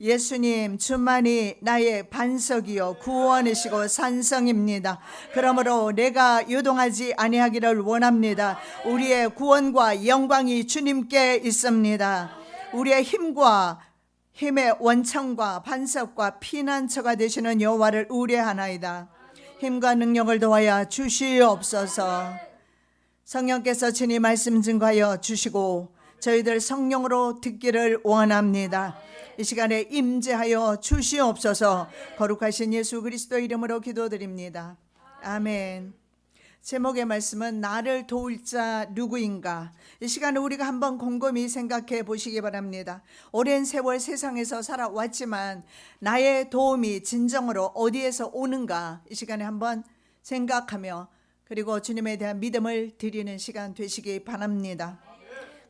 예수님, 주만이 나의 반석이요 구원이시고 산성입니다. 그러므로 내가 요동하지 아니하기를 원합니다. 우리의 구원과 영광이 주님께 있습니다. 우리의 힘의 원천과 반석과 피난처가 되시는 여호와를 의뢰하나이다. 힘과 능력을 더하여 주시옵소서. 성령께서 친히 말씀 증거하여 주시고 저희들 성령으로 듣기를 원합니다. 이 시간에 임재하여 주시옵소서. 거룩하신 예수 그리스도 이름으로 기도드립니다. 아멘. 제목의 말씀은 나를 도울 자 누구인가. 이 시간에 우리가 한번 곰곰이 생각해 보시기 바랍니다. 오랜 세월 세상에서 살아왔지만 나의 도움이 진정으로 어디에서 오는가, 이 시간에 한번 생각하며 그리고 주님에 대한 믿음을 드리는 시간 되시기 바랍니다.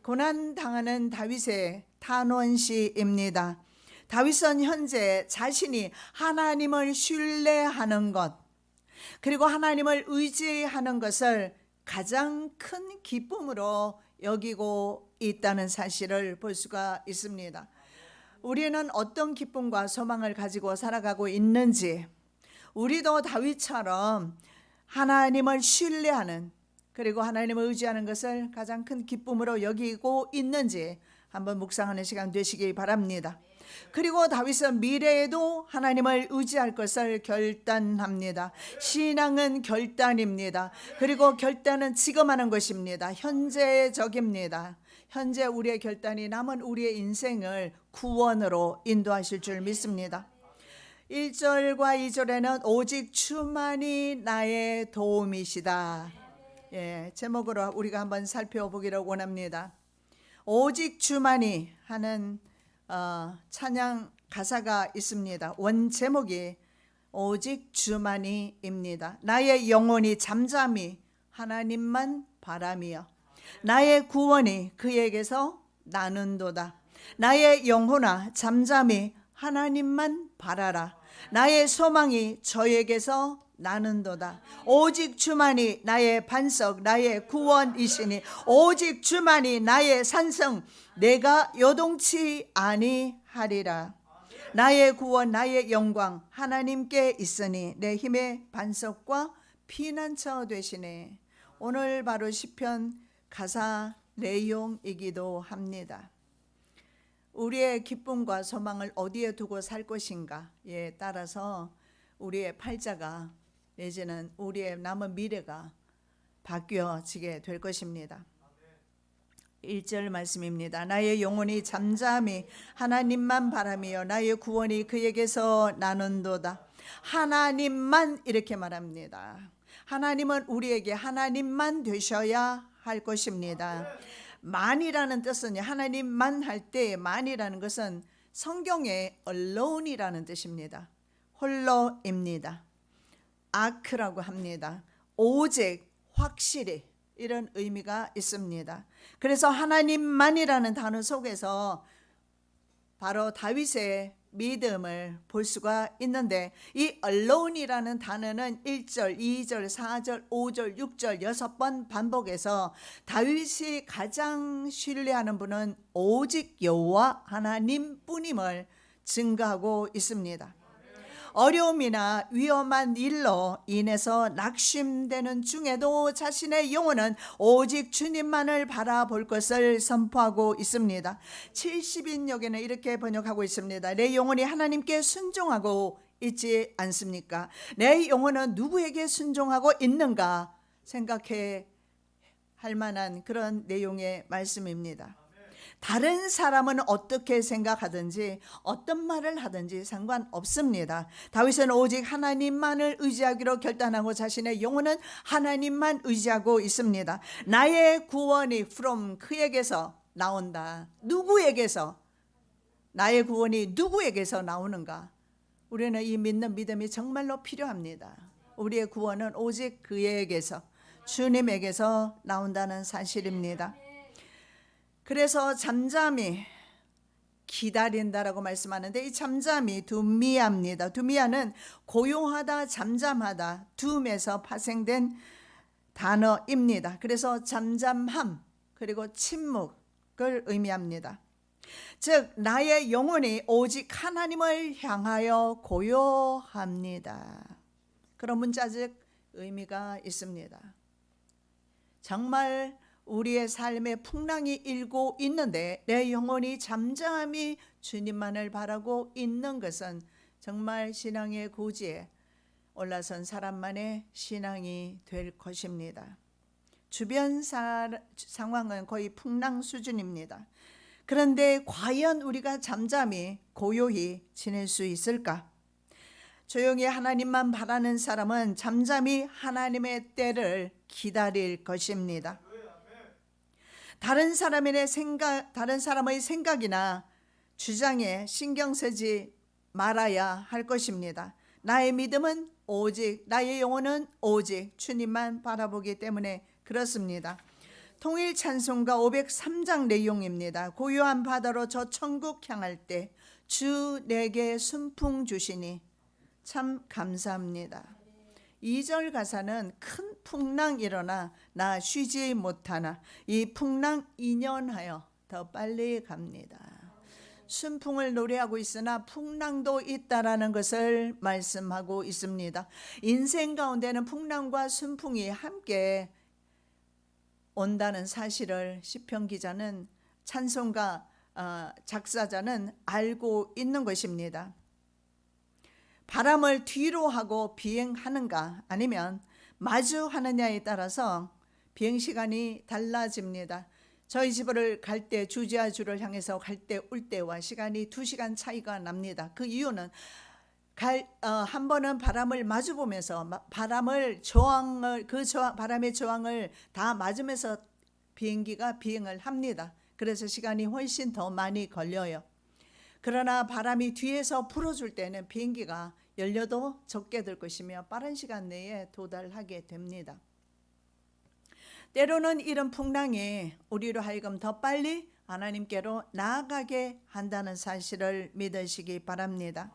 고난당하는 다윗의 탄원시입니다. 다윗은 현재 자신이 하나님을 신뢰하는 것, 그리고 하나님을 의지하는 것을 가장 큰 기쁨으로 여기고 있다는 사실을 볼 수가 있습니다. 우리는 어떤 기쁨과 소망을 가지고 살아가고 있는지, 우리도 다윗처럼 하나님을 신뢰하는, 그리고 하나님을 의지하는 것을 가장 큰 기쁨으로 여기고 있는지 한번 묵상하는 시간 되시기 바랍니다. 그리고 다윗은 미래에도 하나님을 의지할 것을 결단합니다. 신앙은 결단입니다. 그리고 결단은 지금 하는 것입니다. 현재적입니다. 현재 우리의 결단이 남은 우리의 인생을 구원으로 인도하실 줄 믿습니다. 1절과 2절에는 오직 주만이 나의 도움이시다. 제목으로 우리가 한번 살펴보기를 원합니다. 오직 주만이 하는 찬양 가사가 있습니다. 원 제목이 오직 주만이입니다. 나의 영혼이 잠잠히 하나님만 바라며 나의 구원이 그에게서 나는도다. 나의 영혼아 잠잠히 하나님만 바라라. 나의 소망이 저에게서 나는도다. 오직 주만이 나의 반석, 나의 구원이시니 오직 주만이 나의 산성, 내가 요동치 아니하리라. 나의 구원, 나의 영광 하나님께 있으니 내 힘의 반석과 피난처 되시네. 오늘 바로 시편 가사 내용이기도 합니다. 우리의 기쁨과 소망을 어디에 두고 살 것인가에 따라서 우리의 팔자가 내지는 우리의 남은 미래가 바뀌어지게 될 것입니다. 1절 말씀입니다. 나의 영혼이 잠잠히 하나님만 바라며 나의 구원이 그에게서 나는도다. 하나님만, 이렇게 말합니다. 하나님은 우리에게 하나님만 되셔야 할 것입니다. 만이라는 뜻은 하나님만 할 때 만이라는 것은 성경의 alone이라는 뜻입니다. 홀로입니다. 아크라고 합니다. 오직, 확실히, 이런 의미가 있습니다. 그래서 하나님만이라는 단어 속에서 바로 다윗의 믿음을 볼 수가 있는데, 이 alone이라는 단어는 1절, 2절, 4절, 5절, 6절 6번 반복해서 다윗이 가장 신뢰하는 분은 오직 여호와 하나님뿐임을 증거하고 있습니다. 어려움이나 위험한 일로 인해서 낙심되는 중에도 자신의 영혼은 오직 주님만을 바라볼 것을 선포하고 있습니다. 70인역에는 이렇게 번역하고 있습니다. 내 영혼이 하나님께 순종하고 있지 않습니까? 내 영혼은 누구에게 순종하고 있는가 생각해 할 만한 그런 내용의 말씀입니다. 다른 사람은 어떻게 생각하든지 어떤 말을 하든지 상관없습니다. 다윗은 오직 하나님만을 의지하기로 결단하고 자신의 영혼은 하나님만 의지하고 있습니다. 나의 구원이 from 그에게서 나온다. 누구에게서? 나의 구원이 누구에게서 나오는가? 우리는 이 믿는 믿음이 정말로 필요합니다. 우리의 구원은 오직 그에게서, 주님에게서 나온다는 사실입니다. 그래서 잠잠히 기다린다라고 말씀하는데, 이 잠잠이 두미야입니다. 두미야는 고요하다, 잠잠하다, 둠에서 파생된 단어입니다. 그래서 잠잠함 그리고 침묵을 의미합니다. 즉 나의 영혼이 오직 하나님을 향하여 고요합니다. 그런 문자적 의미가 있습니다. 정말 우리의 삶에 풍랑이 일고 있는데 내 영혼이 잠잠히 주님만을 바라고 있는 것은 정말 신앙의 고지에 올라선 사람만의 신앙이 될 것입니다. 주변 상황은 거의 풍랑 수준입니다. 그런데 과연 우리가 잠잠히 고요히 지낼 수 있을까? 조용히 하나님만 바라는 사람은 잠잠히 하나님의 때를 기다릴 것입니다. 다른 사람의 생각이나 주장에 신경 쓰지 말아야 할 것입니다. 나의 믿음은 오직, 나의 영혼은 오직 주님만 바라보기 때문에 그렇습니다. 통일 찬송가 503장 내용입니다. 고요한 바다로 저 천국 향할 때 주 내게 순풍 주시니 참 감사합니다. 2절 가사는 큰 풍랑 일어나 나 쉬지 못하나 이 풍랑 인연하여 더 빨리 갑니다. 순풍을 노래하고 있으나 풍랑도 있다라는 것을 말씀하고 있습니다. 인생 가운데는 풍랑과 순풍이 함께 온다는 사실을 시편 기자는 찬송가 작사자는 알고 있는 것입니다. 바람을 뒤로 하고 비행하는가 아니면 마주하느냐에 따라서 비행시간이 달라집니다. 저희 집을 갈 때 주지아주를 향해서 갈 때 올 때와 시간이 2시간 차이가 납니다. 그 이유는 한 번은 바람을 마주 보면서 바람의 저항을 다 맞으면서 비행기가 비행을 합니다. 그래서 시간이 훨씬 더 많이 걸려요. 그러나 바람이 뒤에서 불어줄 때는 비행기가 열려도 적게 들 것이며 빠른 시간 내에 도달하게 됩니다. 때로는 이런 풍랑이 우리로 하여금 더 빨리 하나님께로 나아가게 한다는 사실을 믿으시기 바랍니다.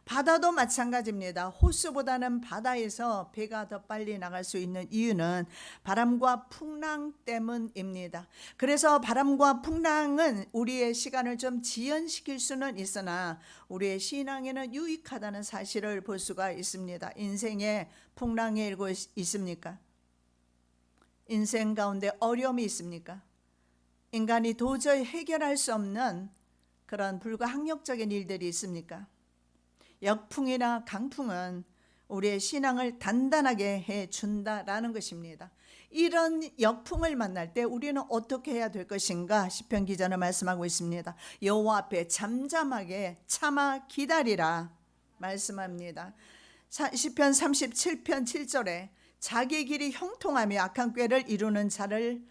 바다도 마찬가지입니다. 호수보다는 바다에서 배가 더 빨리 나갈 수 있는 이유는 바람과 풍랑 때문입니다. 그래서 바람과 풍랑은 우리의 시간을 좀 지연시킬 수는 있으나 우리의 신앙에는 유익하다는 사실을 볼 수가 있습니다. 인생에 풍랑이 일고 있습니까? 인생 가운데 어려움이 있습니까? 인간이 도저히 해결할 수 없는 그런 불가항력적인 일들이 있습니까? 역풍이나 강풍은 우리의 신앙을 단단하게 해준다라는 것입니다. 이런 역풍을 만날 때 우리는 어떻게 해야 될 것인가? 시편 기자는 말씀하고 있습니다. 여호와 앞에 잠잠하게 참아 기다리라 말씀합니다. 시편 37편 7절에 자기 길이 형통하며 악한 꾀를 이루는 자를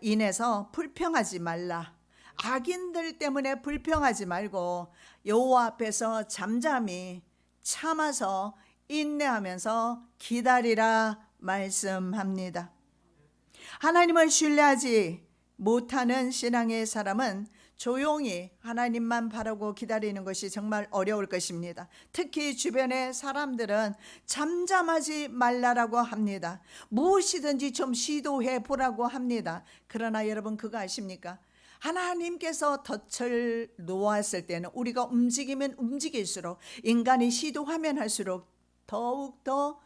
인해서 불평하지 말라. 악인들 때문에 불평하지 말고 여호와 앞에서 잠잠히 참아서 인내하면서 기다리라 말씀합니다. 하나님을 신뢰하지 못하는 신앙의 사람은 조용히 하나님만 바라고 기다리는 것이 정말 어려울 것입니다. 특히 주변의 사람들은 잠잠하지 말라라고 합니다. 무엇이든지 좀 시도해 보라고 합니다. 그러나 여러분 그거 아십니까? 하나님께서 덫을 놓았을 때는 우리가 움직이면 움직일수록 인간이 시도하면 할수록 더욱더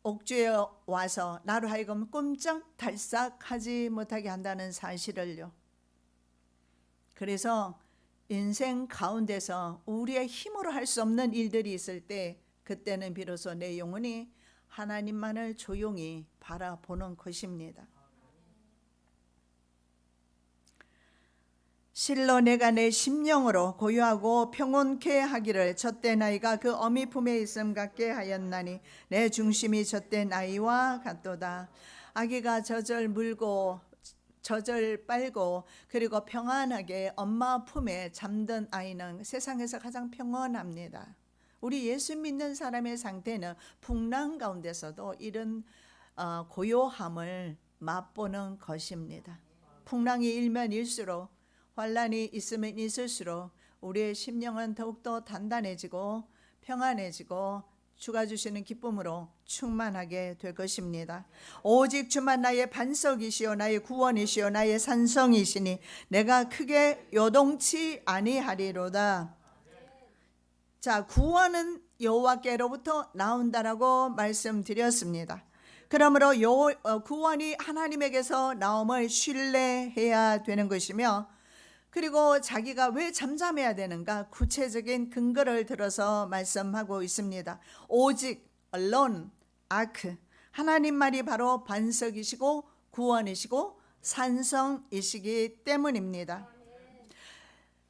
옥죄어 와서 나로 하여금 꼼짝달싹하지 못하게 한다는 사실을요. 그래서 인생 가운데서 우리의 힘으로 할 수 없는 일들이 있을 때 그때는 비로소 내 영혼이 하나님만을 조용히 바라보는 것입니다. 실로 내가 내 심령으로 고요하고 평온케 하기를 젖된 아이가 그 어미 품에 있음 같게 하였나니 내 중심이 젖된 아이와 같도다. 아기가 젖을 물고 젖을 빨고 그리고 평안하게 엄마 품에 잠든 아이는 세상에서 가장 평온합니다. 우리 예수 믿는 사람의 상태는 풍랑 가운데서도 이런 고요함을 맛보는 것입니다. 풍랑이 일면 일수록 환란이 있으면 있을수록 우리의 심령은 더욱더 단단해지고 평안해지고 주가 주시는 기쁨으로 충만하게 될 것입니다. 오직 주만 나의 반석이시요 나의 구원이시요 나의 산성이시니 내가 크게 요동치 아니하리로다. 자, 구원은 여호와께로부터 나온다라고 말씀드렸습니다. 그러므로 구원이 하나님에게서 나옴을 신뢰해야 되는 것이며, 그리고 자기가 왜 잠잠해야 되는가 구체적인 근거를 들어서 말씀하고 있습니다. 오직 alone, ark, 하나님만이 바로 반석이시고 구원이시고 산성이시기 때문입니다.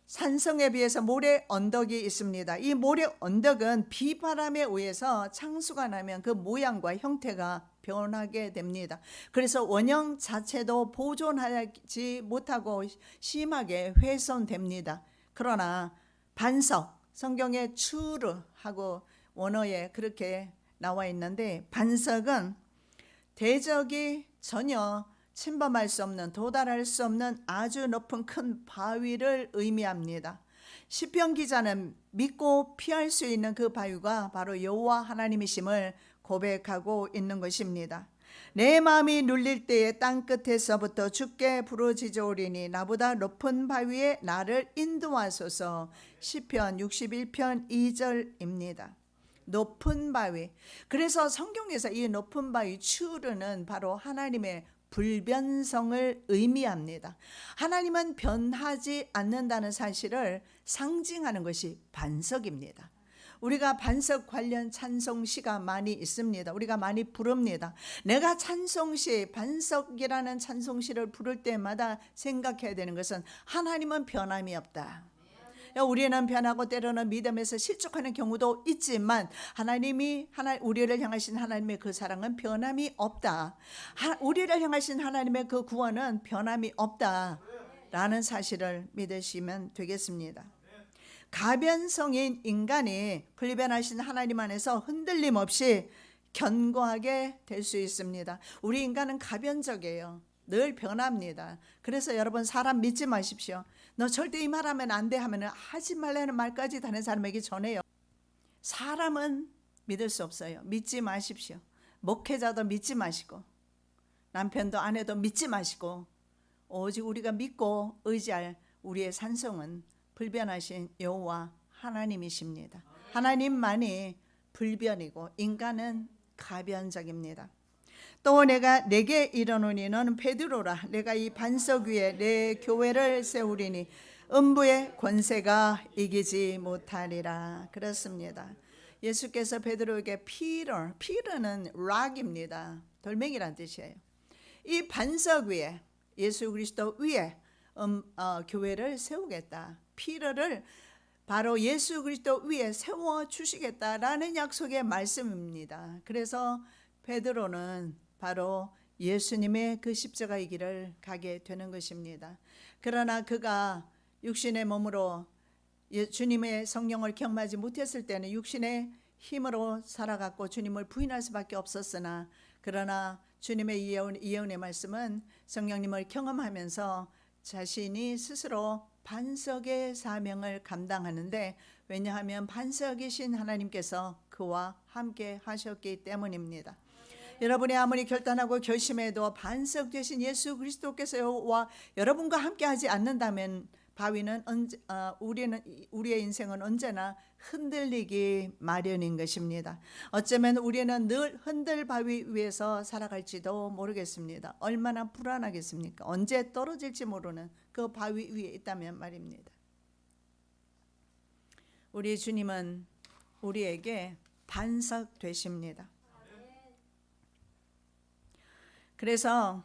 산성에 비해서 모래 언덕이 있습니다. 이 모래 언덕은 비바람에 의해서 창수가 나면 그 모양과 형태가 변하게 됩니다. 그래서 원형 자체도 보존하지 못하고 심하게 훼손됩니다. 그러나 반석, 성경에 추르하고 원어에 그렇게 나와 있는데, 반석은 대적이 전혀 침범할 수 없는, 도달할 수 없는 아주 높은 큰 바위를 의미합니다. 시편 기자는 믿고 피할 수 있는 그 바위가 바로 여호와 하나님이심을 고백하고 있는 것입니다. 내 마음이 눌릴 때에 땅 끝에서부터 주께 부르짖으오리니 나보다 높은 바위에 나를 인도하소서. 시편 61편 2절입니다. 높은 바위. 그래서 성경에서 이 높은 바위 추르는 바로 하나님의 불변성을 의미합니다. 하나님은 변하지 않는다는 사실을 상징하는 것이 반석입니다. 우리가 반석 관련 찬송시가 많이 있습니다. 우리가 많이 부릅니다. 내가 찬송시, 반석이라는 찬송시를 부를 때마다 생각해야 되는 것은 하나님은 변함이 없다. 우리는 변하고 때로는 믿음에서 실족하는 경우도 있지만 우리를 향하신 하나님의 그 사랑은 변함이 없다. 우리를 향하신 하나님의 그 구원은 변함이 없다라는 사실을 믿으시면 되겠습니다. 가변성인 인간이 불변하신 하나님 안에서 흔들림 없이 견고하게 될 수 있습니다. 우리 인간은 가변적이에요. 늘 변합니다. 그래서 여러분, 사람 믿지 마십시오. 너 절대 이 말하면 안 돼 하면 하지 말라는 말까지 다른 사람에게 전해요. 사람은 믿을 수 없어요. 믿지 마십시오. 목회자도 믿지 마시고 남편도 아내도 믿지 마시고, 오직 우리가 믿고 의지할 우리의 산성은 불변하신 여호와 하나님이십니다. 하나님만이 불변이고 인간은 가변적입니다. 또 내가 내게 이르노니 너는 베드로라. 내가 이 반석 위에 내 교회를 세우리니 음부의 권세가 이기지 못하리라. 그렇습니다. 예수께서 베드로에게 피르는 락입니다. 돌멩이란 뜻이에요. 이 반석 위에, 예수 그리스도 위에 교회를 세우겠다. 피르를 바로 예수 그리스도 위에 세워주시겠다라는 약속의 말씀입니다. 그래서 베드로는 바로 예수님의 그 십자가의 길을 가게 되는 것입니다. 그러나 그가 육신의 몸으로 주님의 성령을 경험하지 못했을 때는 육신의 힘으로 살아갔고 주님을 부인할 수밖에 없었으나, 그러나 주님의 예언의 말씀은 성령님을 경험하면서 자신이 스스로 반석의 사명을 감당하는데, 왜냐하면 반석이신 하나님께서 그와 함께 하셨기 때문입니다. 여러분이 아무리 결단하고 결심해도 반석 되신 예수 그리스도께서와 여러분과 함께 하지 않는다면 우리의 인생은 언제나 흔들리기 마련인 것입니다. 어쩌면 우리는 늘 흔들 바위 위에서 살아갈지도 모르겠습니다. 얼마나 불안하겠습니까? 언제 떨어질지 모르는 그 바위 위에 있다면 말입니다. 우리 주님은 우리에게 반석 되십니다. 그래서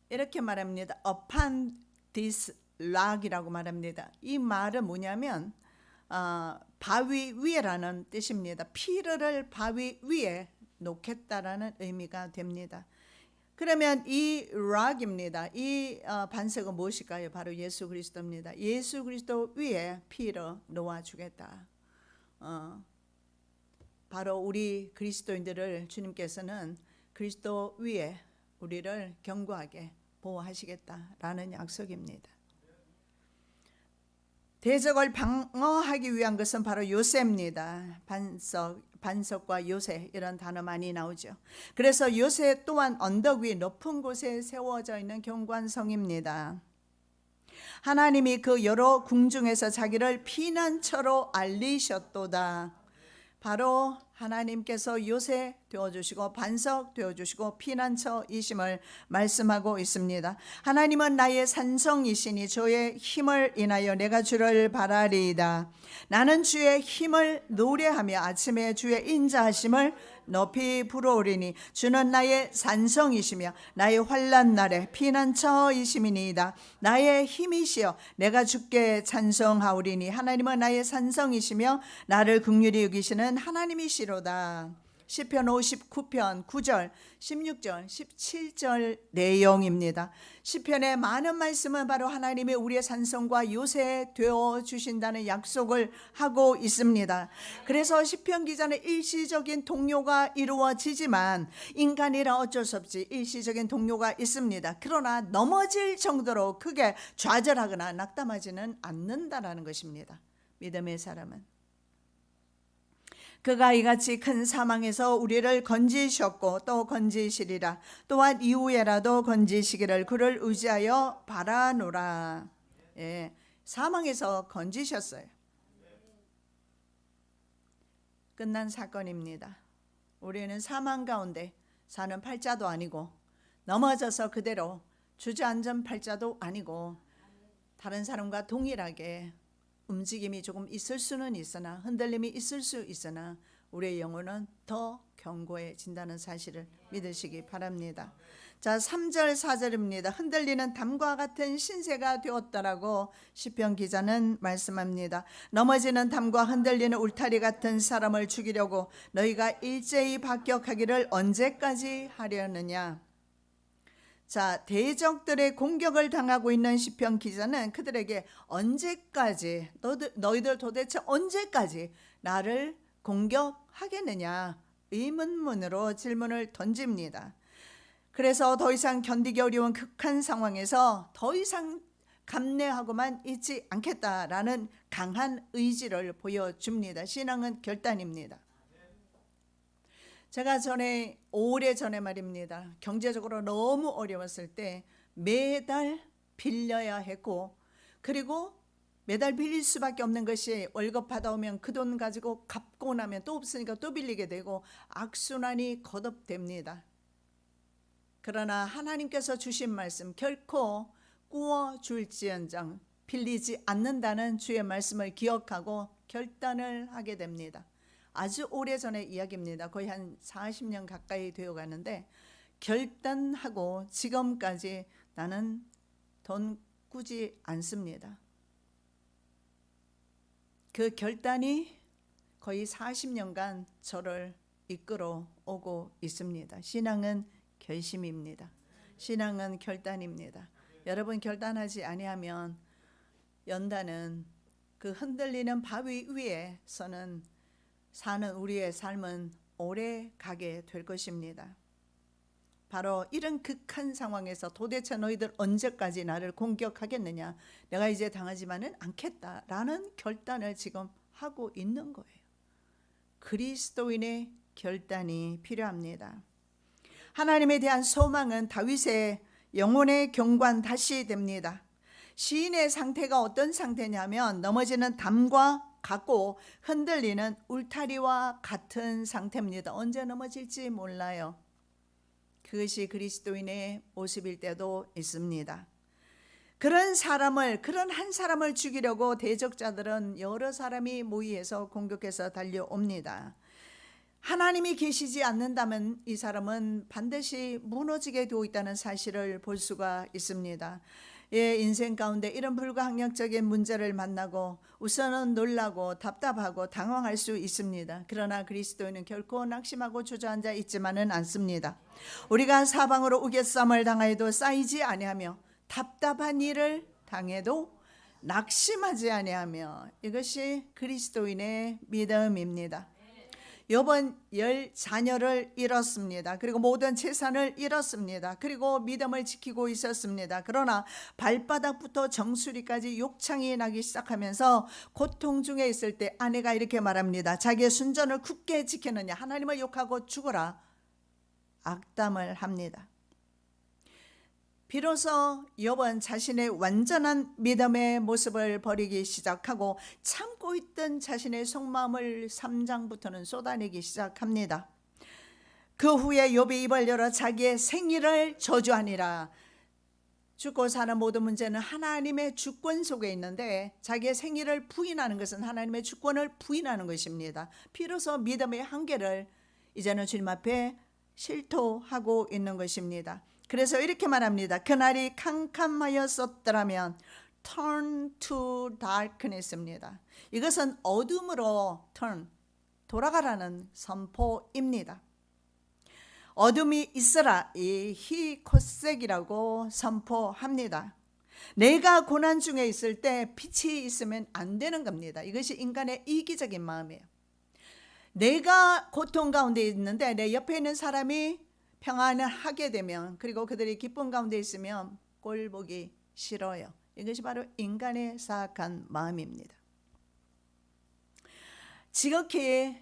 이렇게 말합니다. Upon this rock이라고 말합니다. 이 말은 뭐냐면 바위 위에라는 뜻입니다. 피르를 바위 위에 놓겠다라는 의미가 됩니다. 그러면 이 rock입니다. 이 반석은 무엇일까요? 바로 예수 그리스도입니다. 예수 그리스도 위에 피를 놓아주겠다. 바로 우리 그리스도인들을 주님께서는 그리스도 위에 우리를 견고하게 보호하시겠다라는 약속입니다. 대적을 방어하기 위한 것은 바로 요새입니다. 반석과 요새 이런 단어 많이 나오죠. 그래서 요새 또한 언덕 위 높은 곳에 세워져 있는 경관성입니다. 하나님이 그 여러 궁중에서 자기를 피난처로 알리셨도다. 바로 하나님께서 요새 되어주시고 반석 되어주시고 피난처이심을 말씀하고 있습니다. 하나님은 나의 산성이시니 주의 힘을 인하여 내가 주를 바라리이다. 나는 주의 힘을 노래하며 아침에 주의 인자하심을 높이 부르오리니 주는 나의 산성이시며 나의 환난 날에 피난처이심이니이다. 나의 힘이시여 내가 주께 찬송하오리니 하나님은 나의 산성이시며 나를 긍휼히 여기시는 하나님이시로다. 시편 59편 9절 16절 17절 내용입니다. 시편의 많은 말씀은 바로 하나님이 우리의 산성과 요새 되어 주신다는 약속을 하고 있습니다. 그래서 시편 기자는 일시적인 동요가 이루어지지만 인간이라 어쩔 수 없이 일시적인 동요가 있습니다. 그러나 넘어질 정도로 크게 좌절하거나 낙담하지는 않는다라는 것입니다. 믿음의 사람은 그가 이같이 큰 사망에서 우리를 건지셨고 또 건지시리라. 또한 이후에라도 건지시기를 그를 의지하여 바라노라. 예, 사망에서 건지셨어요. 끝난 사건입니다. 우리는 사망 가운데 사는 팔자도 아니고 넘어져서 그대로 주저앉은 팔자도 아니고 다른 사람과 동일하게 움직임이 조금 있을 수는 있으나 흔들림이 있을 수 있으나 우리의 영혼은 더 견고해진다는 사실을 믿으시기 바랍니다. 자, 3절 4절입니다. 흔들리는 담과 같은 신세가 되었다라고 시편 기자는 말씀합니다. 넘어지는 담과 흔들리는 울타리 같은 사람을 죽이려고 너희가 일제히 박격하기를 언제까지 하려느냐. 자, 대적들의 공격을 당하고 있는 시편 기자는 그들에게 언제까지 너희들 도대체 언제까지 나를 공격하겠느냐 의문문으로 질문을 던집니다. 그래서 더 이상 견디기 어려운 극한 상황에서 더 이상 감내하고만 있지 않겠다라는 강한 의지를 보여줍니다. 신앙은 결단입니다. 제가 오래전에 말입니다. 경제적으로 너무 어려웠을 때 매달 빌려야 했고 그리고 매달 빌릴 수밖에 없는 것이 월급 받아오면 그 돈 가지고 갚고 나면 또 없으니까 또 빌리게 되고 악순환이 거듭됩니다. 그러나 하나님께서 주신 말씀 결코 꾸어줄지언정 빌리지 않는다는 주의 말씀을 기억하고 결단을 하게 됩니다. 아주 오래전의 이야기입니다. 거의 한 40년 가까이 되어 가는데 결단하고 지금까지 나는 돈 꾸지 않습니다. 그 결단이 거의 40년간 저를 이끌어 오고 있습니다. 신앙은 결심입니다. 신앙은 결단입니다. 여러분 결단하지 아니하면 연단은 그 흔들리는 바위 위에서는 사는 우리의 삶은 오래 가게 될 것입니다. 바로 이런 극한 상황에서 도대체 너희들 언제까지 나를 공격하겠느냐, 내가 이제 당하지만은 않겠다라는 결단을 지금 하고 있는 거예요. 그리스도인의 결단이 필요합니다. 하나님에 대한 소망은 다윗의 영혼의 경관 다시 됩니다. 시인의 상태가 어떤 상태냐면 넘어지는 담과 같고 흔들리는 울타리와 같은 상태입니다. 언제 넘어질지 몰라요. 그것이 그리스도인의 모습일 때도 있습니다. 그런 한 사람을 죽이려고 대적자들은 여러 사람이 모의해서 공격해서 달려옵니다. 하나님이 계시지 않는다면 이 사람은 반드시 무너지게 되어 있다는 사실을 볼 수가 있습니다. 예, 인생 가운데 이런 불가항력적인 문제를 만나고 우선은 놀라고 답답하고 당황할 수 있습니다. 그러나 그리스도인은 결코 낙심하고 주저앉아 있지만은 않습니다. 우리가 사방으로 우겨쌈을 당하여도 쌓이지 아니하며 답답한 일을 당해도 낙심하지 아니하며, 이것이 그리스도인의 믿음입니다. 욥은 10자녀를 잃었습니다. 그리고 모든 재산을 잃었습니다. 그리고 믿음을 지키고 있었습니다. 그러나 발바닥부터 정수리까지 욕창이 나기 시작하면서 고통 중에 있을 때 아내가 이렇게 말합니다. 자기의 순전을 굳게 지키느냐, 하나님을 욕하고 죽어라, 악담을 합니다. 비로소 욥은 자신의 완전한 믿음의 모습을 버리기 시작하고 참고 있던 자신의 속마음을 3장부터는 쏟아내기 시작합니다. 그 후에 욥이 입을 열어 자기의 생일을 저주하니라. 죽고 사는 모든 문제는 하나님의 주권 속에 있는데 자기의 생일을 부인하는 것은 하나님의 주권을 부인하는 것입니다. 비로소 믿음의 한계를 이제는 주님 앞에 실토하고 있는 것입니다. 그래서 이렇게 말합니다. 그날이 캄캄하였었더라면 turn to darkness입니다. 이것은 어둠으로 돌아가라는 선포입니다. 어둠이 있으라, 이 히코색이라고 선포합니다. 내가 고난 중에 있을 때 빛이 있으면 안 되는 겁니다. 이것이 인간의 이기적인 마음이에요. 내가 고통 가운데 있는데 내 옆에 있는 사람이 평안을 하게 되면, 그리고 그들이 기쁨 가운데 있으면 꼴 보기 싫어요. 이것이 바로 인간의 사악한 마음입니다. 지극히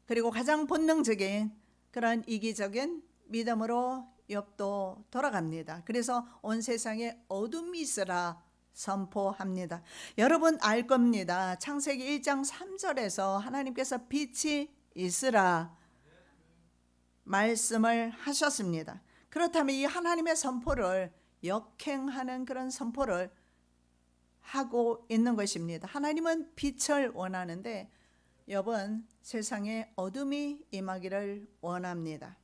그리고 가장 본능적인 그런 이기적인 믿음으로 욥도 돌아갑니다. 그래서 온 세상에 어둠이 있으라 선포합니다. 여러분 알 겁니다. 창세기 1장 3절에서 하나님께서 빛이 있으라 말씀을 하셨습니다. 그렇다면 이 하나님의 선포를 역행하는 그런 선포를 하고 있는 것입니다. 하나님은 빛을 원하는데 욥은 세상에 어둠이 임하기를 원합니다.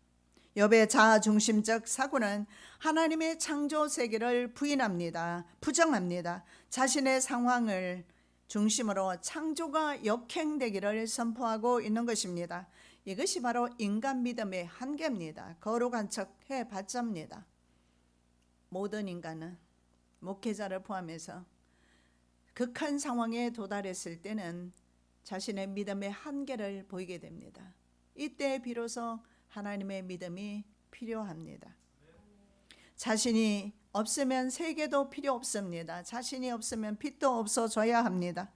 욥의 자아중심적 사고는 하나님의 창조 세계를 부인합니다. 부정합니다. 자신의 상황을 중심으로 창조가 역행되기를 선포하고 있는 것입니다. 이것이 바로 인간 믿음의 한계입니다. 거룩한 척 해봤자입니다. 모든 인간은 목회자를 포함해서 극한 상황에 도달했을 때는 자신의 믿음의 한계를 보이게 됩니다. 이때 비로소 하나님의 믿음이 필요합니다. 자신이 없으면 세계도 필요 없습니다. 자신이 없으면 빛도 없어져야 합니다.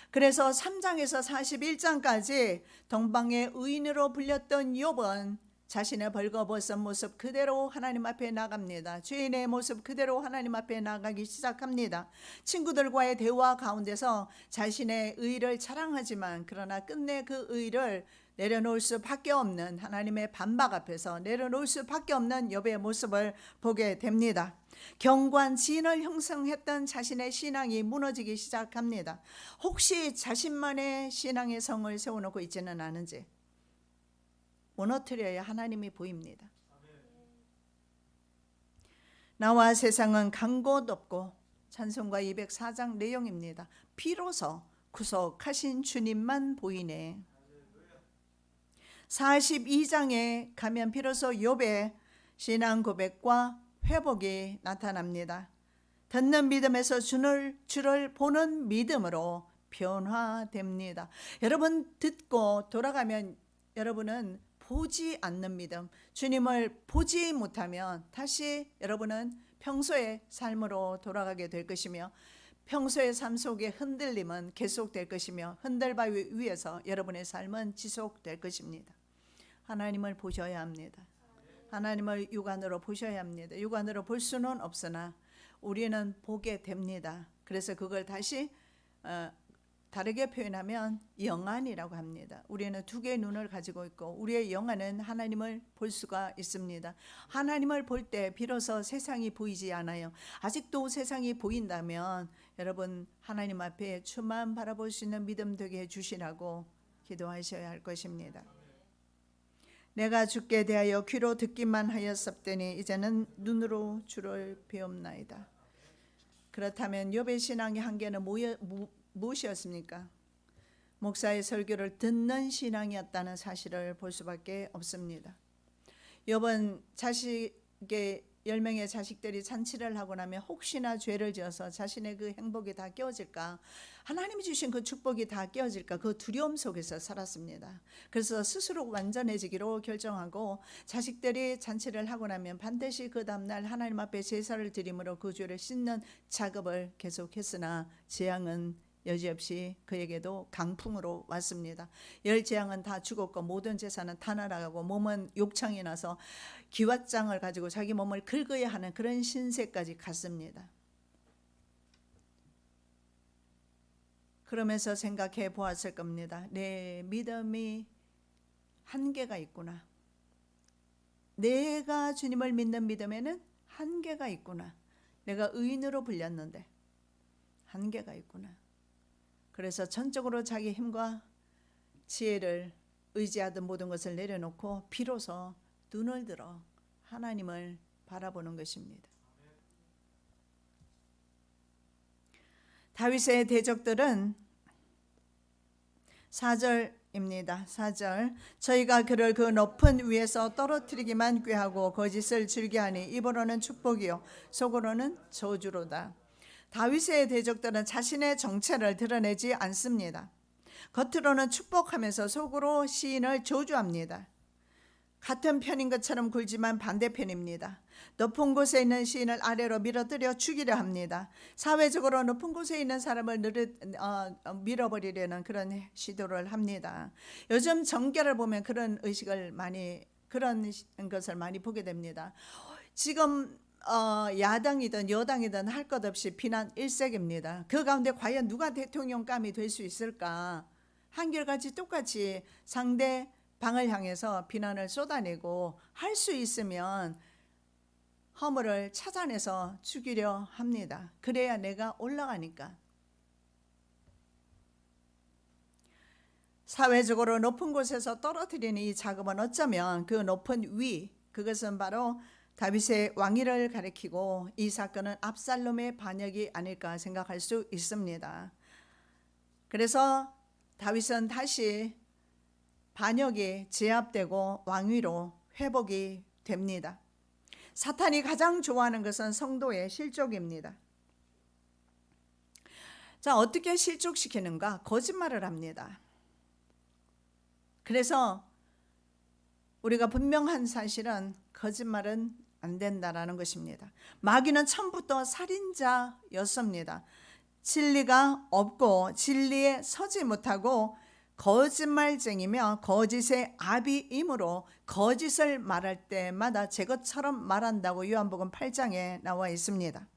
그래서 3장에서 41장까지 동방의 의인으로 불렸던 욥은 자신의 벌거벗은 모습 그대로 하나님 앞에 나갑니다. 죄인의 모습 그대로 하나님 앞에 나가기 시작합니다. 친구들과의 대화 가운데서 자신의 의를 자랑하지만 그러나 끝내 그 의를 내려놓을 수밖에 없는 하나님의 반박 앞에서 내려놓을 수밖에 없는 욥의 모습을 보게 됩니다. 견고한 지인을 형성했던 자신의 신앙이 무너지기 시작합니다. 혹시 자신만의 신앙의 성을 세워놓고 있지는 않은지 무너뜨려야 하나님이 보입니다. 나와 세상은 간 곳 없고 찬송가 204장 내용입니다. 비로소 구속하신 주님만 보이네. 42장에 가면 비로소 욥의 신앙 고백과 회복이 나타납니다. 듣는 믿음에서 주를 보는 믿음으로 변화됩니다. 여러분 듣고 돌아가면 여러분은 보지 않는 믿음, 주님을 보지 못하면 다시 여러분은 평소의 삶으로 돌아가게 될 것이며 평소의 삶 속의 흔들림은 계속될 것이며 흔들바위 위에서 여러분의 삶은 지속될 것입니다. 하나님을 보셔야 합니다. 하나님을 육안으로 보셔야 합니다. 육안으로 볼 수는 없으나 우리는 보게 됩니다. 그래서 그걸 다시 다르게 표현하면 영안이라고 합니다. 우리는 두 개의 눈을 가지고 있고 우리의 영안은 하나님을 볼 수가 있습니다. 하나님을 볼 때 비로소 세상이 보이지 않아요. 아직도 세상이 보인다면 여러분 하나님 앞에 주만 바라볼 수 있는 믿음 되게 해주시라고 기도하셔야 할 것입니다. 내가 주께 대하여 귀로 듣기만 하였었더니 이제는 눈으로 주를 배움나이다. 그렇다면 욥의 신앙의 한계는 무엇이었습니까? 목사의 설교를 듣는 신앙이었다는 사실을 볼 수밖에 없습니다. 욥은 자식의 10명의 자식들이 잔치를 하고 나면 혹시나 죄를 지어서 자신의 그 행복이 다 깨어질까, 하나님이 주신 그 축복이 다 깨어질까, 그 두려움 속에서 살았습니다. 그래서 스스로 완전해지기로 결정하고 자식들이 잔치를 하고 나면 반드시 그 다음날 하나님 앞에 제사를 드림으로 그 죄를 씻는 작업을 계속했으나 재앙은 여지없이 그에게도 강풍으로 왔습니다. 10재앙은 다 죽었고 모든 재산은 다 날아가고 몸은 욕창이 나서 기왓장을 가지고 자기 몸을 긁어야 하는 그런 신세까지 갔습니다. 그러면서 생각해 보았을 겁니다. 내 믿음이 한계가 있구나. 내가 주님을 믿는 믿음에는 한계가 있구나. 내가 의인으로 불렸는데 한계가 있구나. 그래서 전적으로 자기 힘과 지혜를 의지하던 모든 것을 내려놓고 비로소 눈을 들어 하나님을 바라보는 것입니다. 다윗의 대적들은 4절입니다. 4절, 저희가 그를 그 높은 위에서 떨어뜨리기만 꾀하고 거짓을 즐겨하니 입으로는 축복이요 속으로는 저주로다. 다윗의 대적들은 자신의 정체를 드러내지 않습니다. 겉으로는 축복하면서 속으로 시인을 저주합니다. 같은 편인 것처럼 굴지만 반대편입니다. 높은 곳에 있는 시인을 아래로 밀어뜨려 죽이려 합니다. 사회적으로 높은 곳에 있는 사람을 밀어버리려는 그런 시도를 합니다. 요즘 정계를 보면 그런 의식을 그런 것을 많이 보게 됩니다. 지금 야당이든 여당이든 할 것 없이 비난 일색입니다. 그 가운데 과연 누가 대통령감이 될 수 있을까? 한결같이 똑같이 상대방을 향해서 비난을 쏟아내고 할 수 있으면 허물을 찾아내서 죽이려 합니다. 그래야 내가 올라가니까. 사회적으로 높은 곳에서 떨어뜨리는 이 작업은 어쩌면 그 높은 위, 그것은 바로 다윗의 왕위를 가리키고 이 사건은 압살롬의 반역이 아닐까 생각할 수 있습니다. 그래서 다윗은 다시 반역이 제압되고 왕위로 회복이 됩니다. 사탄이 가장 좋아하는 것은 성도의 실족입니다. 자, 어떻게 실족시키는가? 거짓말을 합니다. 그래서 우리가 분명한 사실은 거짓말은 안 된다라는 것입니다. 마귀는 처음부터 살인자였습니다. 진리가 없고 진리에 서지 못하고 거짓말쟁이며 거짓의 아비이므로 거짓을 말할 때마다 제 것처럼 말한다고 요한복음 8장에 나와 있습니다.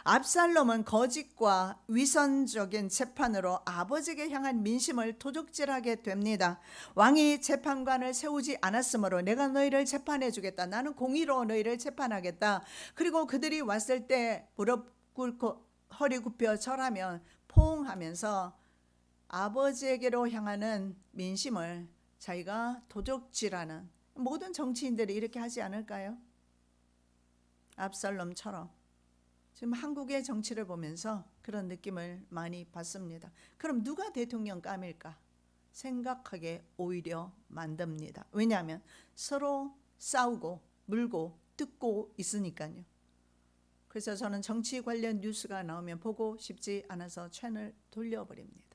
압살롬은 거짓과 위선적인 재판으로 아버지에게 향한 민심을 도적질하게 됩니다. 왕이 재판관을 세우지 않았으므로 내가 너희를 재판해 주겠다. 나는 공의로 너희를 재판하겠다. 그리고 그들이 왔을 때 무릎 꿇고 허리 굽혀 절하면 포옹하면서 아버지에게로 향하는 민심을 자기가 도적질하는, 모든 정치인들이 이렇게 하지 않을까요? 압살롬처럼. 지금 한국의 정치를 보면서 그런 느낌을 많이 받습니다. 그럼 누가 대통령감일까 생각하게 오히려 만듭니다. 왜냐하면 서로 싸우고 물고 뜯고 있으니까요. 그래서 저는 정치 관련 뉴스가 나오면 보고 싶지 않아서 채널 돌려버립니다.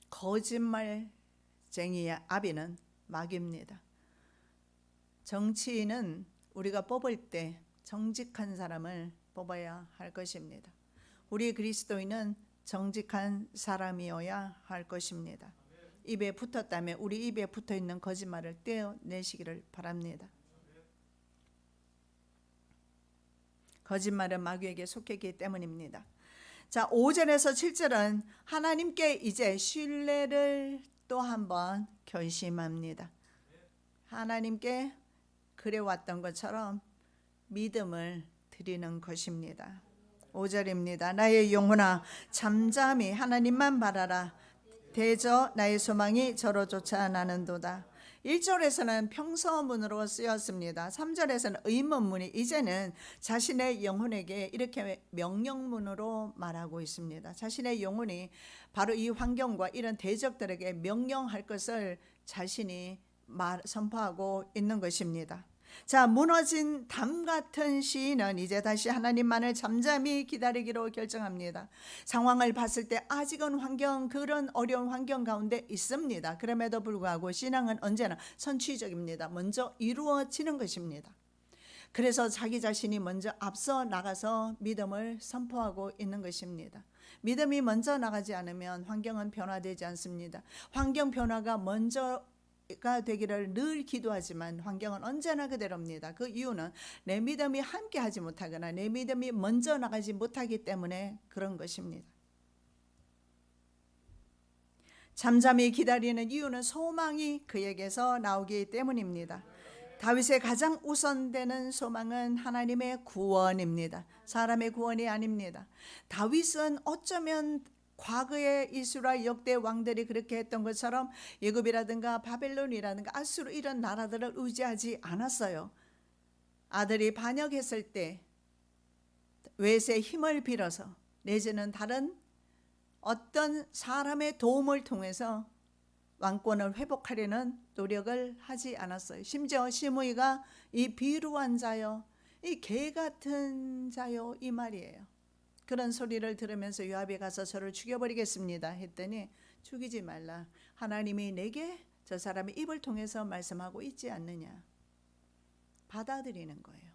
거짓말쟁이의 아비는 마귀입니다. 정치인은 우리가 뽑을 때 정직한 사람을 뽑아야 할 것입니다. 우리 그리스도인은 정직한 사람이어야 할 것입니다. 입에 붙었다면 우리 입에 붙어있는 거짓말을 떼어내시기를 바랍니다. 거짓말은 마귀에게 속했기 때문입니다. 자, 5절에서 7절은 하나님께 이제 신뢰를 또 한번 결심합니다. 하나님께 그래왔던 것처럼 믿음을 드리는 것입니다. 5절입니다. 나의 영혼아 잠잠히 하나님만 바라라. 대저 나의 소망이 저로 쫓아나는도다. 1절에서는 평서문으로 쓰였습니다. 3절에서는 의문문이 이제는 자신의 영혼에게 이렇게 명령문으로 말하고 있습니다. 자신의 영혼이 바로 이 환경과 이런 대적들에게 명령할 것을 자신이 선포하고 있는 것입니다. 자, 무너진 담 같은 시인은 이제 다시 하나님만을 잠잠히 기다리기로 결정합니다. 상황을 봤을 때 아직은 그런 어려운 환경 가운데 있습니다. 그럼에도 불구하고 신앙은 언제나 선취적입니다. 먼저 이루어지는 것입니다. 그래서 자기 자신이 먼저 앞서 나가서 믿음을 선포하고 있는 것입니다. 믿음이 먼저 나가지 않으면 환경은 변화되지 않습니다. 환경 변화가 먼저가 되기를 늘 기도하지만 환경은 언제나 그대로입니다. 그 이유는 내 믿음이 함께하지 못하거나 내 믿음이 먼저 나가지 못하기 때문에 그런 것입니다. 잠잠히 기다리는 이유는 소망이 그에게서 나오기 때문입니다. 다윗의 가장 우선되는 소망은 하나님의 구원입니다. 사람의 구원이 아닙니다. 다윗은 어쩌면 과거의 이스라엘 역대 왕들이 그렇게 했던 것처럼 애굽이라든가 바벨론이라든가 아수르 이런 나라들을 의지하지 않았어요. 아들이 반역했을 때 외세의 힘을 빌어서 내지는 다른 어떤 사람의 도움을 통해서 왕권을 회복하려는 노력을 하지 않았어요. 심지어 시므이가 이 비루한 자요, 이 개 같은 자요 이 말이에요. 그런 소리를 들으면서 요압이 가서 저를 죽여버리겠습니다 했더니 죽이지 말라. 하나님이 내게 저 사람의 입을 통해서 말씀하고 있지 않느냐. 받아들이는 거예요.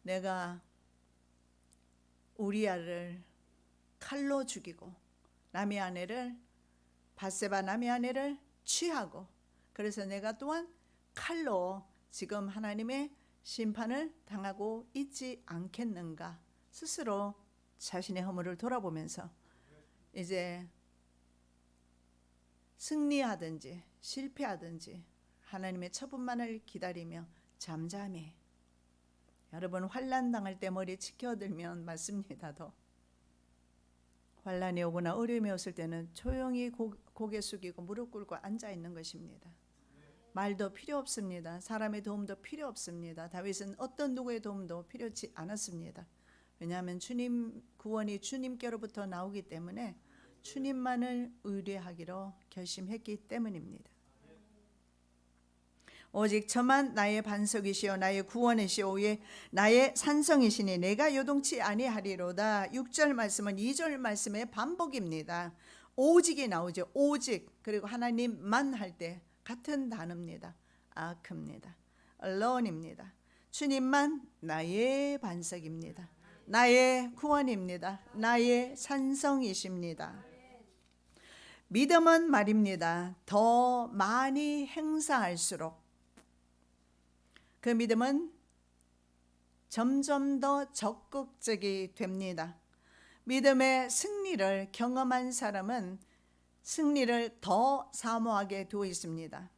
내가 우리아를 칼로 죽이고 남의 아내를 밧세바 남의 아내를 취하고 그래서 내가 또한 칼로 지금 하나님의 심판을 당하고 있지 않겠는가. 스스로 자신의 허물을 돌아보면서 이제 승리하든지 실패하든지 하나님의 처분만을 기다리며 잠잠히. 여러분 환난 당할 때 머리 치켜들면 맞습니다. 더 환난이 오거나 어려움이 왔을 때는 조용히 고개 숙이고 무릎 꿇고 앉아 있는 것입니다. 말도 필요 없습니다. 사람의 도움도 필요 없습니다. 다윗은 어떤 누구의 도움도 필요치 않았습니다. 왜냐하면 주님 구원이 주님께로부터 나오기 때문에 주님만을 의뢰하기로 결심했기 때문입니다. 오직 저만 나의 반석이시요 나의 구원이시오 나의 산성이시니 내가 요동치 아니하리로다. 6절 말씀은 2절 말씀의 반복입니다. 오직이 나오죠. 오직. 그리고 하나님만 할 때 같은 단어입니다. 아크입니다. allone입니다. 주님만 나의 반석입니다. 나의 구원입니다. 나의 산성이십니다. 믿음은 말입니다. 더 많이 행사할수록 그 믿음은 점점 더 적극적이 됩니다. 믿음의 승리를 경험한 사람은 승리를 더 사모하게 되어 있습니다.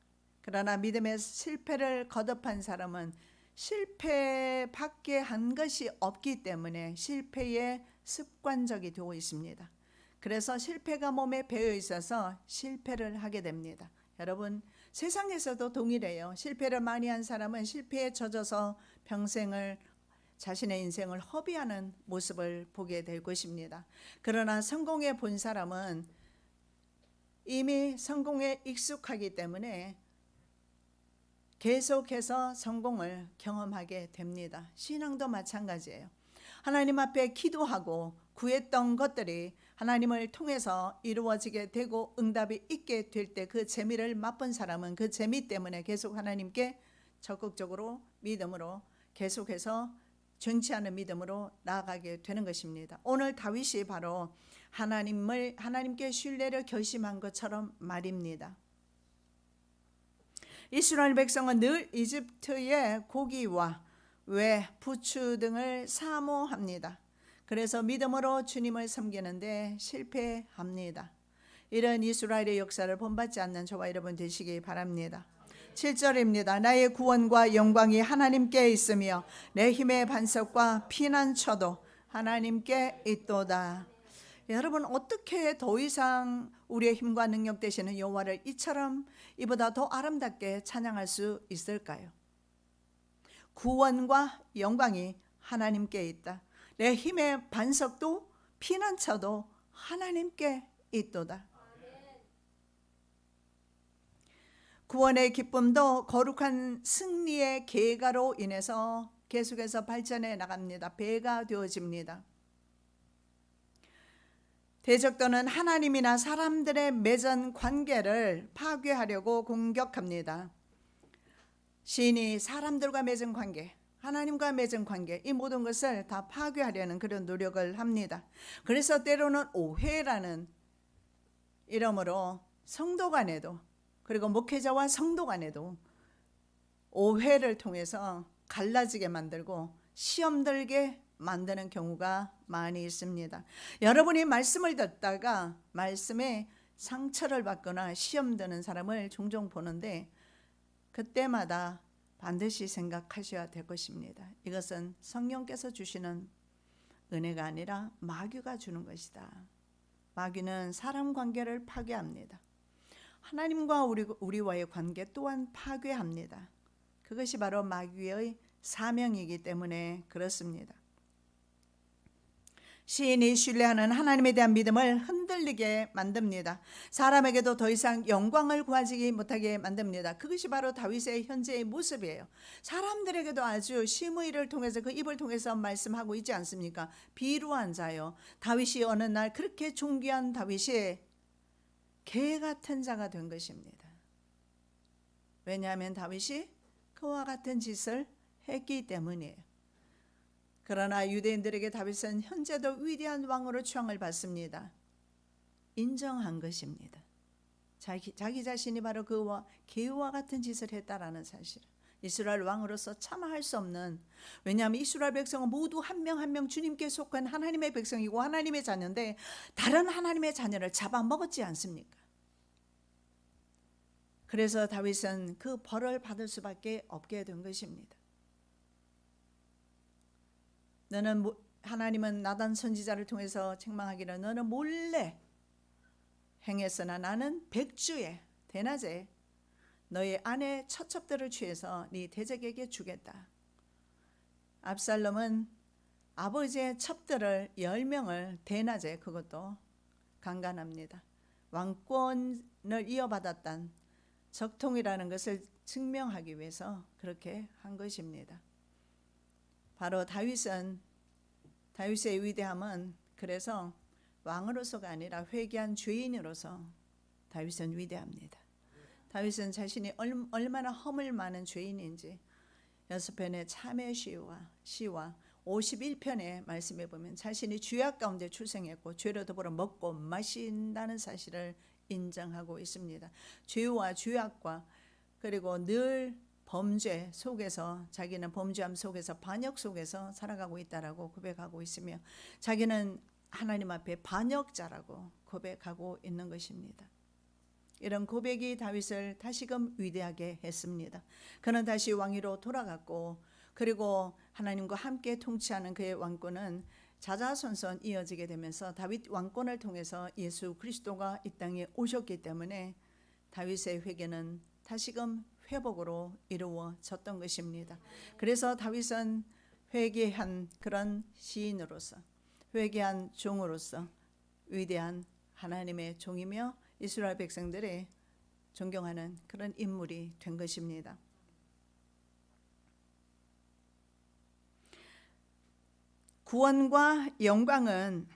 그러나 믿음의 실패를 거듭한 사람은 실패밖에 한 것이 없기 때문에 실패에 습관적이 되어 있습니다. 그래서 실패가 몸에 배어 있어서 실패를 하게 됩니다. 여러분 세상에서도 동일해요. 실패를 많이 한 사람은 실패에 젖어서 평생을 자신의 인생을 허비하는 모습을 보게 될 것입니다. 그러나 성공해 본 사람은 이미 성공에 익숙하기 때문에 계속해서 성공을 경험하게 됩니다. 신앙도 마찬가지예요. 하나님 앞에 기도하고 구했던 것들이 하나님을 통해서 이루어지게 되고 응답이 있게 될 때 그 재미를 맛본 사람은 그 재미 때문에 계속 하나님께 적극적으로 믿음으로 계속해서 정치하는 믿음으로 나아가게 되는 것입니다. 오늘 다윗이 바로 하나님께 신뢰를 결심한 것처럼 말입니다. 이스라엘 백성은 늘 이집트의 고기와 왜, 부추 등을 사모합니다. 그래서 믿음으로 주님을 섬기는데 실패합니다. 이런 이스라엘의 역사를 본받지 않는 저와 여러분 되시기 바랍니다. 7절입니다. 나의 구원과 영광이 하나님께 있으며 내 힘의 반석과 피난처도 하나님께 있도다. 여러분 어떻게 더 이상 우리의 힘과 능력 되시는 여호와를 이보다 더 아름답게 찬양할 수 있을까요? 구원과 영광이 하나님께 있다. 내 힘의 반석도 피난처도 하나님께 있도다. 구원의 기쁨도 거룩한 승리의 계가로 인해서 계속해서 발전해 나갑니다. 배가 되어집니다. 대적도는 하나님이나 사람들의 맺은 관계를 파괴하려고 공격합니다. 시인이 사람들과 맺은 관계, 하나님과 맺은 관계, 이 모든 것을 다 파괴하려는 그런 노력을 합니다. 그래서 때로는 오해라는 이름으로 성도 간에도, 그리고 목회자와 성도 간에도 오해를 통해서 갈라지게 만들고 시험 들게 만드는 경우가 많이 있습니다. 여러분이 말씀을 듣다가 말씀에 상처를 받거나 시험 드는 사람을 종종 보는데, 그때마다 반드시 생각하셔야 될 것입니다. 이것은 성령께서 주시는 은혜가 아니라 마귀가 주는 것이다. 마귀는 사람 관계를 파괴합니다. 하나님과 우리와의 관계 또한 파괴합니다. 그것이 바로 마귀의 사명이기 때문에 그렇습니다. 시인이 신뢰하는 하나님에 대한 믿음을 흔들리게 만듭니다. 사람에게도 더 이상 영광을 구하지 못하게 만듭니다. 그것이 바로 다윗의 현재의 모습이에요. 사람들에게도 아주 심의를 통해서 그 입을 통해서 말씀하고 있지 않습니까? 비루한 자요. 다윗이 어느 날 그렇게 존귀한 다윗이 개 같은 자가 된 것입니다. 왜냐하면 다윗이 그와 같은 짓을 했기 때문이에요. 그러나 유대인들에게 다윗은 현재도 위대한 왕으로 추앙을 받습니다. 인정한 것입니다. 자기 자신이 바로 그 개와 같은 짓을 했다라는 사실. 이스라엘 왕으로서 차마 할 수 없는, 왜냐하면 이스라엘 백성은 모두 한 명 한 명 주님께 속한 하나님의 백성이고 하나님의 자녀인데 다른 하나님의 자녀를 잡아먹었지 않습니까? 그래서 다윗은 그 벌을 받을 수밖에 없게 된 것입니다. 하나님은 나단 선지자를 통해서 책망하기를 너는 몰래 행했으나 나는 백주에 대낮에 너의 아내 처첩들을 취해서 네 대적에게 주겠다. 압살롬은 아버지의 첩들을 10명을 대낮에, 그것도 강간합니다. 왕권을 이어받았던 적통이라는 것을 증명하기 위해서 그렇게 한 것입니다. 바로 다윗의 위대함은 그래서 왕으로서가 아니라 회개한 죄인으로서 다윗은 위대합니다. 다윗은 자신이 얼마나 허물 많은 죄인인지 여섯편의 참회 시와 51편의 말씀에 보면 자신이 죄악 가운데 출생했고 죄로 더불어 먹고 마신다는 사실을 인정하고 있습니다. 죄와 죄악과 그리고 늘 범죄 속에서, 자기는 범죄함 속에서, 반역 속에서 살아가고 있다라고 고백하고 있으며 자기는 하나님 앞에 반역자라고 고백하고 있는 것입니다. 이런 고백이 다윗을 다시금 위대하게 했습니다. 그는 다시 왕위로 돌아갔고, 그리고 하나님과 함께 통치하는 그의 왕권은 자자손손 이어지게 되면서 다윗 왕권을 통해서 예수 그리스도가 이 땅에 오셨기 때문에 다윗의 회개는 다시금 회복으로 이루어졌던 것입니다. 그래서 다윗은 회개한 그런 시인으로서, 회개한 종으로서 위대한 하나님의 종이며 이스라엘 백성들이 존경하는 그런 인물이 된 것입니다. 구원과 영광은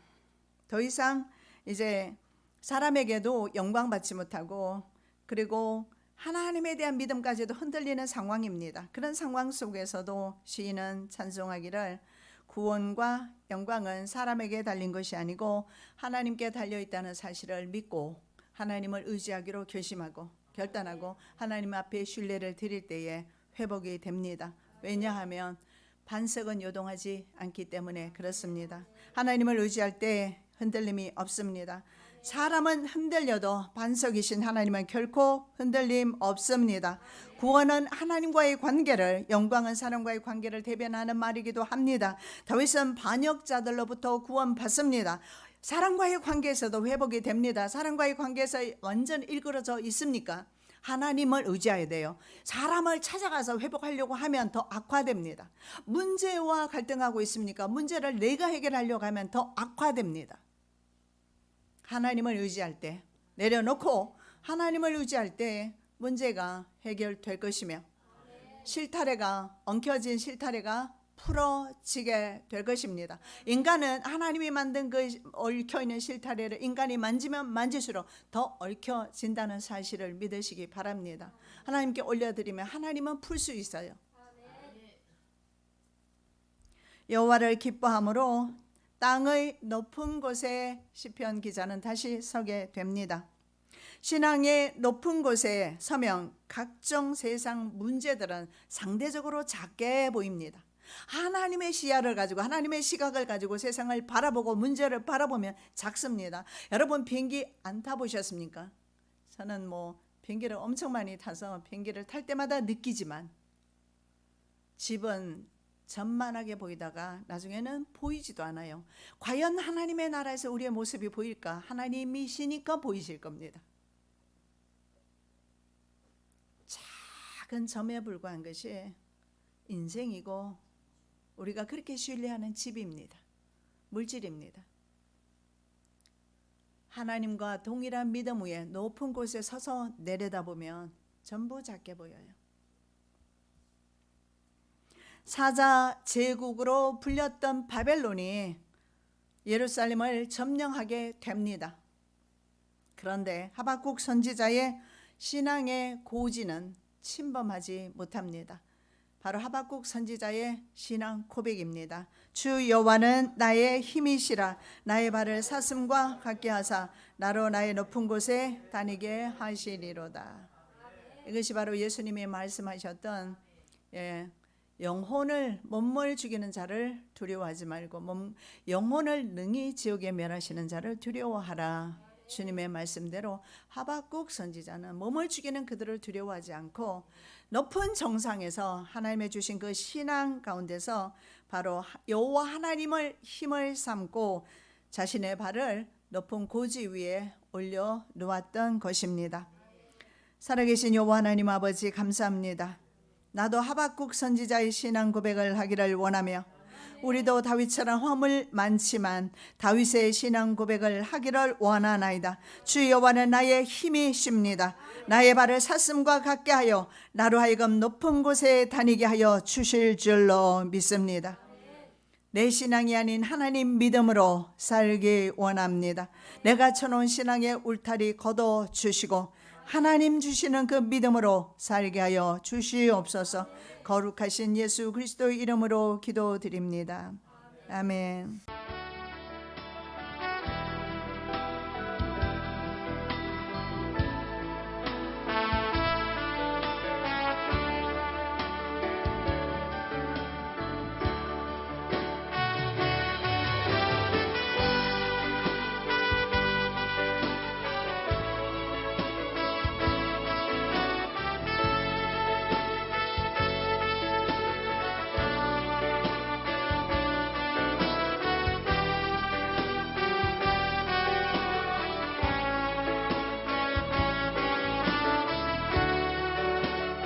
더 이상 이제 사람에게도 영광받지 못하고, 그리고 하나님에 대한 믿음까지도 흔들리는 상황입니다. 그런 상황 속에서도 시인은 찬송하기를 구원과 영광은 사람에게 달린 것이 아니고 하나님께 달려있다는 사실을 믿고 하나님을 의지하기로 결심하고 결단하고 하나님 앞에 신뢰를 드릴 때에 회복이 됩니다. 왜냐하면 반석은 요동하지 않기 때문에 그렇습니다. 하나님을 의지할 때 흔들림이 없습니다. 사람은 흔들려도 반석이신 하나님은 결코 흔들림 없습니다. 구원은 하나님과의 관계를, 영광은 사람과의 관계를 대변하는 말이기도 합니다. 다윗은 반역자들로부터 구원받습니다. 사람과의 관계에서도 회복이 됩니다. 사람과의 관계에서 완전 일그러져 있습니까? 하나님을 의지해야 돼요. 사람을 찾아가서 회복하려고 하면 더 악화됩니다. 문제와 갈등하고 있습니까? 문제를 내가 해결하려고 하면 더 악화됩니다. 하나님을 의지할 때, 내려놓고 하나님을 의지할 때 문제가 해결될 것이며 실타래가 엉켜진 실타래가 풀어지게 될 것입니다. 인간은 하나님이 만든 그 얽혀있는 실타래를 인간이 만지면 만질수록 더 얽혀진다는 사실을 믿으시기 바랍니다. 하나님께 올려드리면 하나님은 풀 수 있어요. 여호와를 기뻐함으로 땅의 높은 곳에 시편 기자는 다시 서게 됩니다. 신앙의 높은 곳에 서면 각종 세상 문제들은 상대적으로 작게 보입니다. 하나님의 시야를 가지고 하나님의 시각을 가지고 세상을 바라보고 문제를 바라보면 작습니다. 여러분 비행기 안 타보셨습니까? 저는 비행기를 엄청 많이 타서 비행기를 탈 때마다 느끼지만 집은 전만하게 보이다가 나중에는 보이지도 않아요. 과연 하나님의 나라에서 우리의 모습이 보일까? 하나님이시니까 보이실 겁니다. 작은 점에 불과한 것이 인생이고 우리가 그렇게 신뢰하는 집입니다. 물질입니다. 하나님과 동일한 믿음 위에 높은 곳에 서서 내려다보면 전부 작게 보여요. 사자 제국으로 불렸던 바벨론이 예루살렘을 점령하게 됩니다. 그런데 하박국 선지자의 신앙의 고지는 침범하지 못합니다. 바로 하박국 선지자의 신앙 고백입니다. 주 여호와는 나의 힘이시라. 나의 발을 사슴과 같게 하사 나로 나의 높은 곳에 다니게 하시리로다. 이것이 바로 예수님이 말씀하셨던 영혼을 몸을 죽이는 자를 두려워하지 말고 영혼을 능히 지옥에 멸하시는 자를 두려워하라. 주님의 말씀대로 하박국 선지자는 몸을 죽이는 그들을 두려워하지 않고 높은 정상에서 하나님의 주신 그 신앙 가운데서 바로 여호와 하나님을 힘을 삼고 자신의 발을 높은 고지 위에 올려 놓았던 것입니다. 살아계신 여호와 하나님 아버지 감사합니다. 나도 하박국 선지자의 신앙 고백을 하기를 원하며 우리도 다윗처럼 허물 많지만 다윗의 신앙 고백을 하기를 원하나이다. 주 여호와는 나의 힘이십니다. 나의 발을 사슴과 같게 하여 나로 하여금 높은 곳에 다니게 하여 주실 줄로 믿습니다. 내 신앙이 아닌 하나님 믿음으로 살기 원합니다. 내가 쳐놓은 신앙의 울타리 걷어주시고 하나님 주시는 그 믿음으로 살게 하여 주시옵소서. 거룩하신 예수 그리스도의 이름으로 기도드립니다. 아멘.